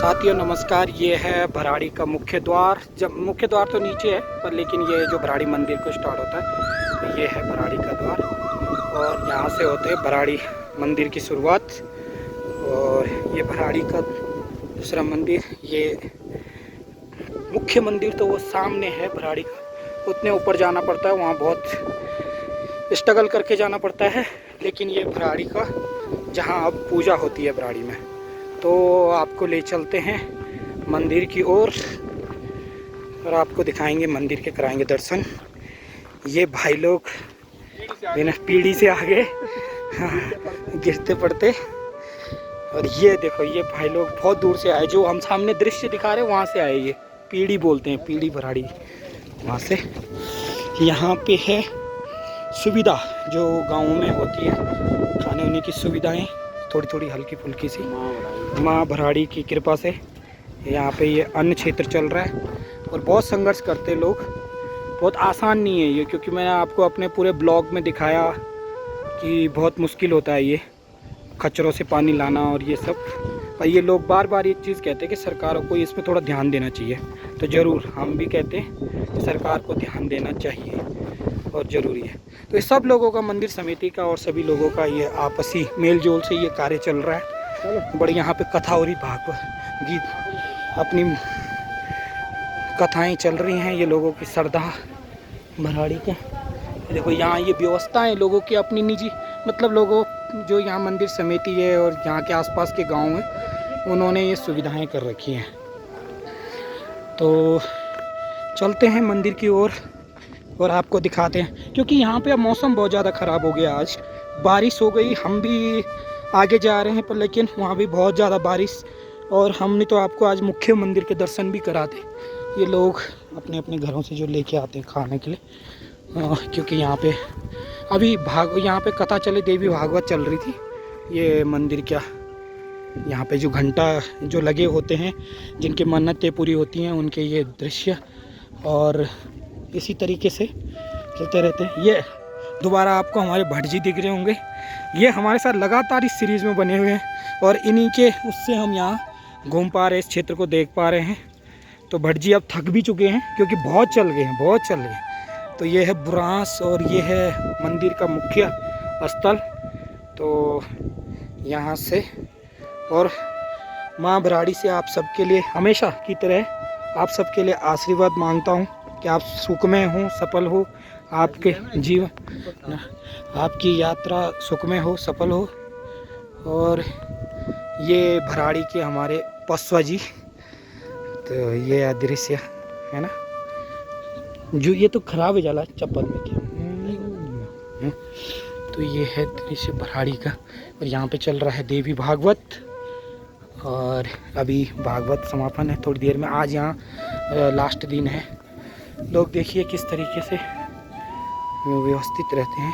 साथियों नमस्कार। ये है भराड़ी का मुख्य द्वार। जब मुख्य द्वार तो नीचे है पर लेकिन ये जो भराड़ी मंदिर को स्टार्ट होता है तो ये है भराड़ी का द्वार और यहाँ से होते हैं भराड़ी मंदिर की शुरुआत। और ये भराड़ी का दूसरा मंदिर, ये मुख्य मंदिर तो वो सामने है भराड़ी का, उतने ऊपर जाना पड़ता है, वहाँ बहुत स्ट्रगल करके जाना पड़ता है। लेकिन ये भराड़ी का जहाँ अब पूजा होती है भराड़ी में, तो आपको ले चलते हैं मंदिर की ओर और आपको दिखाएंगे मंदिर के, कराएंगे दर्शन। ये भाई लोग बिना पीढ़ी से आगे गिरते पड़ते, और ये देखो ये भाई लोग बहुत दूर से आए, जो हम सामने दृश्य दिखा रहे हैं वहाँ से आए। ये पीढ़ी बोलते हैं, पीढ़ी भराड़ी, वहाँ से। यहाँ पे है सुविधा जो गाँव में होती है, खाने वाने की सुविधाएं थोड़ी थोड़ी हल्की फुल्की सी माँ भराड़ी की कृपा से यहाँ पे ये अन्न क्षेत्र चल रहा है। और बहुत संघर्ष करते लोग, बहुत आसान नहीं है ये, क्योंकि मैंने आपको अपने पूरे ब्लॉग में दिखाया कि बहुत मुश्किल होता है ये खच्चरों से पानी लाना और ये सब। पर ये लोग बार बार एक चीज़ कहते हैं कि सरकार को इसमें थोड़ा ध्यान देना चाहिए, तो ज़रूर हम भी कहते हैं कि सरकार को ध्यान देना चाहिए और ज़रूरी है। तो ये सब लोगों का, मंदिर समिति का और सभी लोगों का ये आपसी मेल जोल से ये कार्य चल रहा है। बड़ी यहाँ पे कथा हो रही, भागवत गीत, अपनी कथाएं चल रही हैं। ये लोगों की श्रद्धा भराड़ी के, देखो यहाँ ये व्यवस्थाएं लोगों की अपनी निजी, मतलब लोगों जो यहाँ मंदिर समिति है और यहाँ के आसपास के गांव हैं, उन्होंने ये सुविधाएं कर रखी हैं। तो चलते हैं मंदिर की ओर और आपको दिखाते हैं, क्योंकि यहाँ पे अब मौसम बहुत ज़्यादा ख़राब हो गया। आज बारिश हो गई, हम भी आगे जा रहे हैं पर लेकिन वहाँ भी बहुत ज़्यादा बारिश, और हमने तो आपको आज मुख्य मंदिर के दर्शन भी कराते। ये लोग अपने अपने घरों से जो लेके आते हैं खाने के लिए, क्योंकि यहाँ पे अभी यहाँ पे कथा चले, देवी भागवत चल रही थी। ये मंदिर क्या, यहाँ पे जो घंटा जो लगे होते हैं, जिनकी मन्नतें पूरी होती हैं, उनके ये दृश्य और इसी तरीके से चलते रहते हैं। ये दोबारा आपको हमारे भट्ट जी दिख रहे होंगे, ये हमारे साथ लगातार इस सीरीज़ में बने हुए हैं और इन्हीं के उससे हम यहाँ घूम पा रहे हैं, इस क्षेत्र को देख पा रहे हैं। तो भट्ट जी अब थक भी चुके हैं क्योंकि बहुत चल गए हैं, बहुत चल गए। तो ये है बुरांस और ये है मंदिर का मुख्य स्थल। तो यहाँ से और माँ भराड़ी से आप सबके लिए हमेशा की तरह आप सबके लिए आशीर्वाद मांगता हूँ कि आप सुखमय हो, सफल हो, आपके जीवन, आपकी यात्रा सुखमय हो, सफल हो। और ये भराड़ी के हमारे पसवा जी, तो ये दृश्य है ना, जो ये तो खराब है जाला चप्पल में क्या। तो ये है दृश्य भराड़ी का, और यहाँ पे चल रहा है देवी भागवत, और अभी भागवत समापन है थोड़ी देर में। आज यहाँ लास्ट दिन है। लोग देखिए किस तरीके से व्यवस्थित रहते हैं।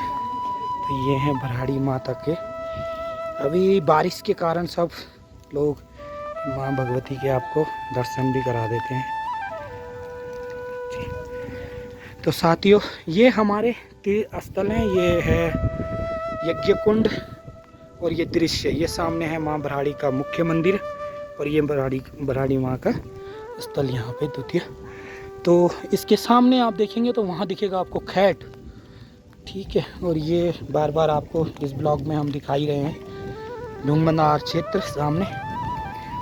तो ये हैं भराड़ी माता के, अभी बारिश के कारण सब लोग माँ भगवती के आपको दर्शन भी करा देते हैं। तो साथियों ये हमारे तीर्थ स्थल हैं, ये है यज्ञ कुंड और ये दृश्य, ये सामने है माँ भराड़ी का मुख्य मंदिर और ये भराड़ी माँ का स्थल यहाँ पे द्वितीय। तो इसके सामने आप देखेंगे तो वहाँ दिखेगा आपको खैट, ठीक है। और ये बार बार आपको इस ब्लॉग में हम दिखाई रहे हैं ढूंगमंदार क्षेत्र सामने,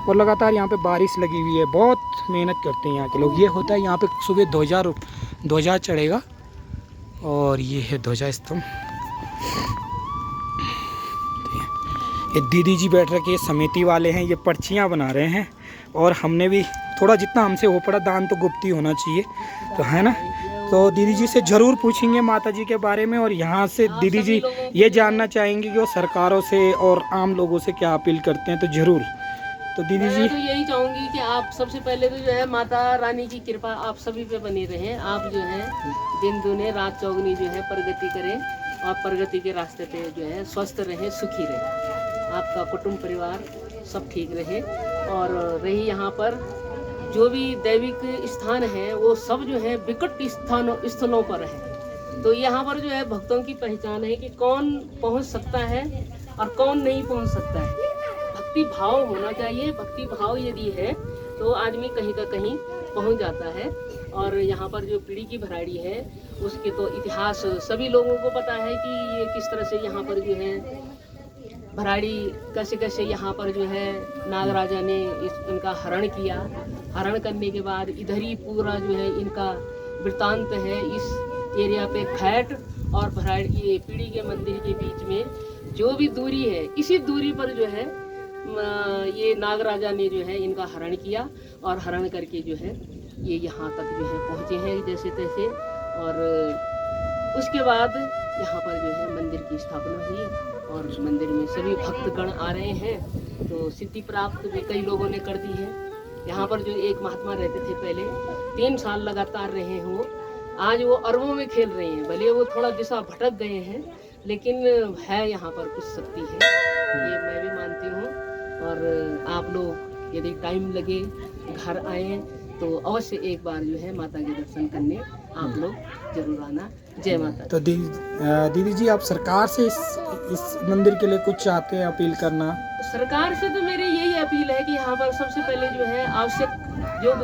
और लगातार यहाँ पे बारिश लगी हुई है, बहुत मेहनत करते हैं यहाँ के लोग। ये होता है यहाँ पे सुबह ध्वजा चढ़ेगा, और ये है ध्वजा स्तंभ। ये दीदी जी बैठ रखे, समिति वाले हैं, ये पर्चियाँ बना रहे हैं, और हमने भी थोड़ा जितना हमसे हो पड़ा, दान तो गुप्त ही होना चाहिए, तो है ना। तो दीदी जी से ज़रूर पूछेंगे माता जी के बारे में, और यहाँ से दीदी जी ये जानना चाहेंगे कि वो सरकारों से और आम लोगों से क्या अपील करते हैं, तो ज़रूर। तो दीदी जी, मैं तो यही चाहूँगी कि आप सबसे पहले तो जो है माता रानी की कृपा आप सभी पे बनी रहे। आप जो है दिन दुने रात चौगनी जो है प्रगति करें, और प्रगति के रास्ते पे जो है स्वस्थ रहें, सुखी रहें, आपका कुटुंब परिवार सब ठीक रहे। और रही यहाँ पर जो भी दैविक स्थान है वो सब जो है विकट स्थलों पर है। तो यहाँ पर जो है भक्तों की पहचान है कि कौन पहुँच सकता है और कौन नहीं पहुँच सकता है। भक्ति भाव होना चाहिए। भक्ति भाव यदि है तो आदमी कहीं का कहीं पहुंच जाता है। और यहाँ पर जो पीढ़ी की भराड़ी है उसके तो इतिहास सभी लोगों को पता है कि ये किस तरह से यहाँ पर जो है भराड़ी कैसे कैसे यहाँ पर जो है नागराजा ने इनका हरण किया। हरण करने के बाद इधर ही पूरा जो है इनका वृत्तांत है। इस एरिया पे खैट और भराड़ी ये पीढ़ी के मंदिर के बीच में जो भी दूरी है, इसी दूरी पर जो है ये नागराजा ने जो है इनका हरण किया और हरण करके जो है ये यहाँ तक जो है पहुँचे हैं जैसे तैसे। और उसके बाद यहाँ पर जो है मंदिर की स्थापना हुई और मंदिर में सभी भक्तगण आ रहे हैं। तो सिद्धि प्राप्त भी कई लोगों ने कर दी है। यहाँ पर जो एक महात्मा रहते थे पहले, 3 साल लगातार रहे हो, आज वो अरबों में खेल रहे हैं। भले वो थोड़ा दिशा भटक गए हैं लेकिन है यहाँ पर कुछ शक्ति है, ये मैं भी मानती हूँ। और आप लोग यदि टाइम लगे घर आए तो अवश्य एक बार जो है माता के दर्शन करने आप लोग जरूर आना। जय माता। तो दीदी जी आप सरकार से इस मंदिर के लिए कुछ चाहते हैं, अपील करना? सरकार से तो मेरी यही अपील है कि यहाँ पर सबसे पहले जो है आवश्यक जो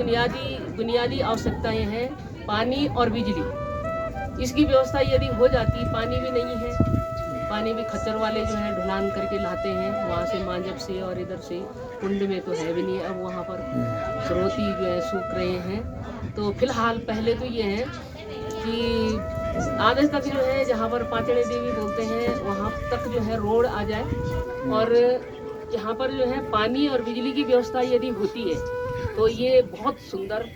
बुनियादी आवश्यकताएं हैं, पानी और बिजली, इसकी व्यवस्था यदि हो जाती। पानी भी नहीं है, पानी भी खच्चर वाले जो है ढुलान करके लाते हैं वहाँ से मांजब से, और इधर से कुंड में तो है भी नहीं। अब वहाँ पर स्रोती जो है सूख रहे हैं। तो फिलहाल पहले तो ये है कि आगे तक जो है जहाँ पर पाचड़े देवी बोलते हैं वहाँ तक जो है रोड आ जाए, और यहाँ पर जो है पानी और बिजली की व्यवस्था यदि होती है तो ये बहुत सुंदर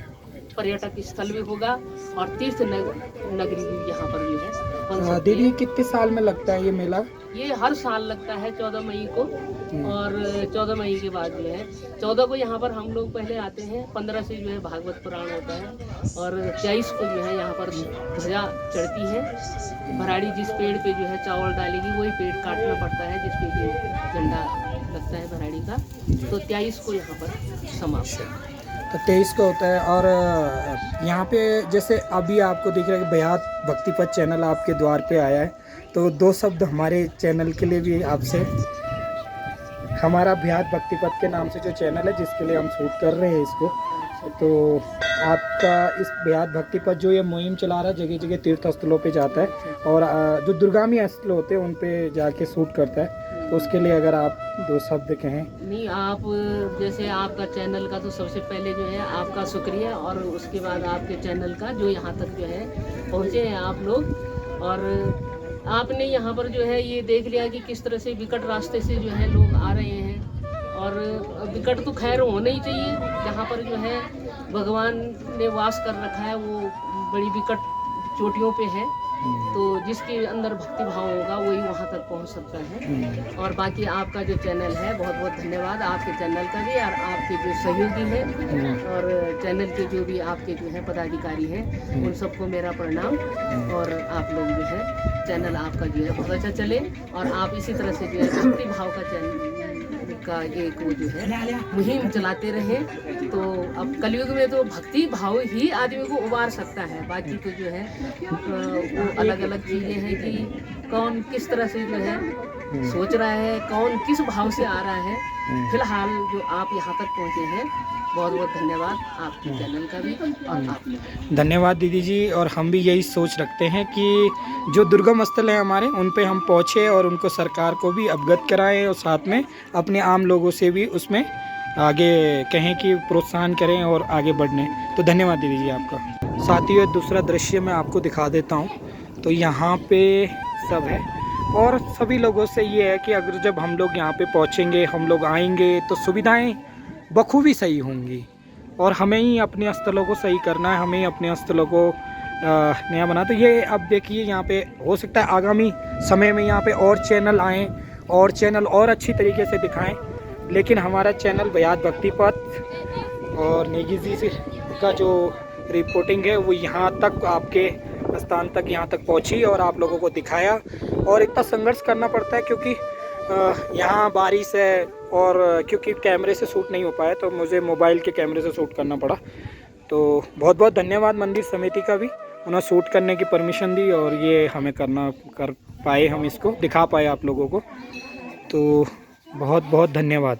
पर्यटक स्थल भी होगा और तीर्थ नगरी भी यहाँ पर जो है बन सकती है। दीदी कितने साल में लगता है ये मेला? ये हर साल लगता है 14 मई को, और 14 मई के बाद जो है 14 को यहाँ पर हम लोग पहले आते हैं। 15 से जो है भागवत पुराण होता है और 23 को जो है यहाँ पर ध्वजा चढ़ती है। भराड़ी जिस पेड़ पे जो है चावल डालेगी वही पेड़ काटना पड़ता है जिस पे झंडा लगता है भराड़ी का। तो 23 को यहाँ पर समाप्त है। तो 23 को होता है। और यहाँ पे जैसे अभी आपको दिख रहा है कि बेहद भक्तिपथ चैनल आपके द्वार पे आया है, तो 2 शब्द हमारे चैनल के लिए भी आपसे। हमारा बेहद भक्तिपथ के नाम से जो चैनल है जिसके लिए हम शूट कर रहे हैं इसको, तो आपका इस बेहद भक्तिपथ जो ये मुहिम चला रहा है जगह जगह तीर्थ स्थलों पे जाता है और जो दुर्गामी स्थल होते हैं उन पे जाके शूट करता है, तो उसके लिए अगर आप 2 शब्द कहें। नहीं, आप जैसे आपका चैनल का तो सबसे पहले जो है आपका शुक्रिया, और उसके बाद आपके चैनल का जो यहाँ तक जो है पहुँचे हैं आप लोग। और आपने यहाँ पर जो है ये देख लिया कि किस तरह से विकट रास्ते से जो है लोग आ रहे हैं। और विकट तो खैर होना ही चाहिए, जहाँ पर जो है भगवान ने वास कर रखा है वो बड़ी विकट चोटियों पे है। तो जिसके अंदर भक्ति भाव होगा वही वहाँ तक पहुँच सकता है। और बाकी आपका जो चैनल है, बहुत बहुत धन्यवाद आपके चैनल का भी, और आपके जो सहयोगी हैं और चैनल के जो भी आपके जो है पदाधिकारी हैं उन सबको मेरा प्रणाम। और आप लोग जो है चैनल आपका जो है बहुत अच्छा चले, और आप इसी तरह से जो है भक्ति भाव का चैनल का एक वो जो है मुहिम चलाते रहें। तो अब कलयुग में तो भक्ति भाव ही आदमी को उबार सकता है। बाकी तो जो है वो अलग अलग चीज़ें हैं कि कौन किस तरह से जो है सोच रहा है, कौन किस भाव से आ रहा है। फिलहाल जो आप यहाँ तक पहुँचे हैं, बहुत बहुत धन्यवाद आपके चैनल का भी और आपका धन्यवाद दीदी जी। और हम भी यही सोच रखते हैं कि जो दुर्गम स्थल हैं हमारे उन पे हम पहुँचे और उनको सरकार को भी अवगत कराएं और साथ में अपने आम लोगों से भी उसमें आगे कहें कि प्रोत्साहन करें और आगे बढ़ने। तो धन्यवाद दीदी जी आपका। साथियों, दूसरा दृश्य मैं आपको दिखा देता हूँ। तो यहाँ पे सब है और सभी लोगों से ये है कि अगर जब हम लोग यहाँ पे पहुँचेंगे, हम लोग आएंगे तो सुविधाएं बखूबी सही होंगी, और हमें ही अपने स्थलों को सही करना है, हमें ही अपने स्थलों को नया बना। तो ये अब देखिए यहाँ पे हो सकता है आगामी समय में यहाँ पे और चैनल आएँ और चैनल और अच्छी तरीके से दिखाएं, लेकिन हमारा चैनल बेहद भक्तिपथ और नेगी जी का जो रिपोर्टिंग है वो यहाँ तक आपके स्थान तक यहाँ तक पहुँची और आप लोगों को दिखाया। और इतना संघर्ष करना पड़ता है क्योंकि यहाँ बारिश है, और क्योंकि कैमरे से शूट नहीं हो पाया तो मुझे मोबाइल के कैमरे से शूट करना पड़ा। तो बहुत बहुत धन्यवाद मंदिर समिति का भी, उन्होंने शूट करने की परमिशन दी और ये हमें कर पाए, हम इसको दिखा पाए आप लोगों को। तो बहुत बहुत धन्यवाद।